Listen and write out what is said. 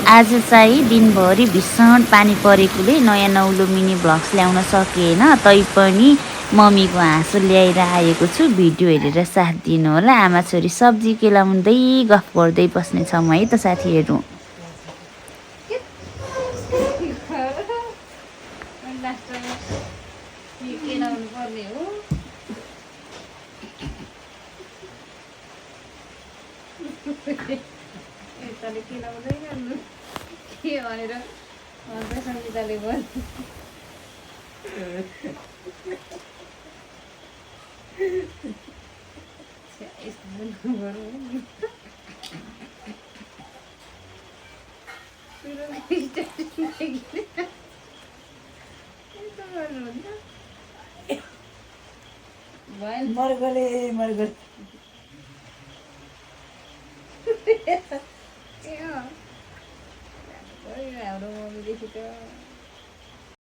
आज चाहिँ दिनभरि भीषण पानी परेकोले नयाँ नौलो मिनी भ्लग्स ल्याउन सकिएन। तैपनि मम्मीको हाँसो ल्याएर आएको छु। भिडियो हेरेर साथ दिनु होला। आमा छोरी सब्जी केलाउँदै गफ गर्दै बस्नेछौँ है त साथीहरू। के भनेर सङ्गीताले भन्यो मर्गले हाम्रो मम्मीदेखि त